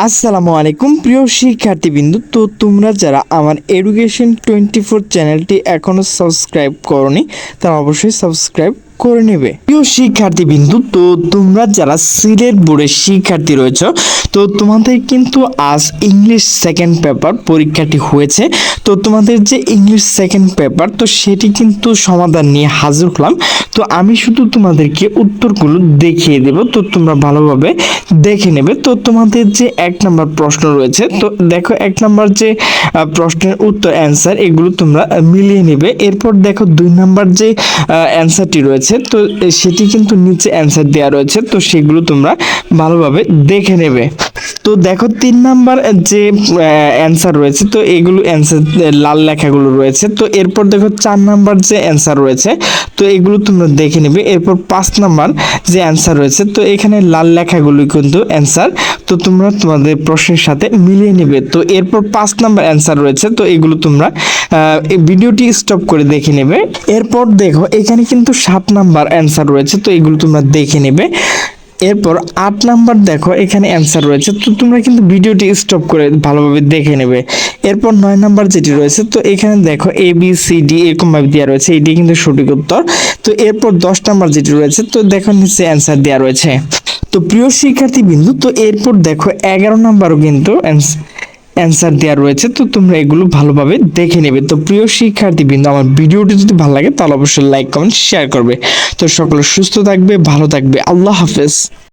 আসসালামু আলাইকুম প্রিয় শিক্ষার্থীবৃন্দ। তো তোমরা যারা আমার এডুকেশন 24 চ্যানেলটি এখনো সাবস্ক্রাইব করনি তারা অবশ্যই সাবস্ক্রাইব করে নেবে। প্রিয় শিক্ষার্থীবৃন্দ, তো তোমরা যারা সিলেট বোর্ডের শিক্ষার্থী রয়েছে, তো তোমাদের কিন্তু আজ ইংলিশ সেকেন্ড পেপার পরীক্ষাটি হয়েছে। তো তোমাদের যে ইংলিশ সেকেন্ড পেপার, তো সেটি কিন্তু সমাধান নিয়ে হাজির হলাম। তো আমি শুধু তোমাদেরকে উত্তরগুলো দেখিয়ে দেব, তো তোমরা ভালোভাবে দেখে নেবে। তো তোমাদের যে 1 নম্বর প্রশ্ন রয়েছে, তো দেখো 1 নম্বর যে প্রশ্নের উত্তর অ্যান্সার এগুলো তোমরা মিলিয়ে নেবে। এরপর দেখো 2 নম্বর যে অ্যান্সারটি রয়েছে, তো সেটি কিন্তু নিচে অ্যান্সার দেওয়া রয়েছে, তো সেগুলো তোমরা ভালোভাবে দেখে নেবে। তো দেখো 3 নম্বর যে অ্যান্সার রয়েছে, তো এগুলো অ্যান্সার লাল লেখাগুলো রয়েছে। তো এরপর দেখো 4 নম্বর যে অ্যান্সার রয়েছে, তো এগুলো তোমরা দেখে নেবে। এরপর 5 নম্বর যে অ্যান্সার রয়েছে, তো এখানে লাল লেখাগুলো কিন্তু অ্যান্সার, তো তোমরা তোমাদের প্রশ্নের সাথে মিলিয়ে নেবে। তো এরপর 5 নম্বর অ্যান্সার রয়েছে, তো এগুলো তোমরা ভিডিওটি স্টপ করে দেখে নেবে। এরপর দেখো এখানে কিন্তু 7 নম্বর অ্যান্সার রয়েছে, তো এগুলো তোমরা দেখে নেবে। এরপর 8 নম্বর দেখো এখানে অ্যান্সার রয়েছে, তো তোমরা কিন্তু ভিডিওটি স্টপ করে ভালোভাবে দেখে নেবে। এরপর 9 নম্বর যেটি রয়েছে, তো এখানে দেখো ABCD এরকম ভাবে দেওয়া রয়েছে, এটি কিন্তু সঠিক উত্তর। তো এরপর 10 নম্বর যেটি রয়েছে, তো দেখো নিচে অ্যান্সার দেওয়া রয়েছে। তো প্রিয় শিক্ষার্থী বিন্দু, তো এরপর দেখো 11 নম্বরও কিন্তু অ্যান্সার দেওয়া রয়েছে, তো তোমরা এগুলো ভালোভাবে দেখে নেবে। তো প্রিয় শিক্ষার্থীবৃন্দ, আমার ভিডিওটি যদি ভালো লাগে তাহলে অবশ্যই লাইক কমেন্ট শেয়ার করবে। তো সকলে সুস্থ থাকবে, ভালো থাকবে, আল্লাহ হাফেজ।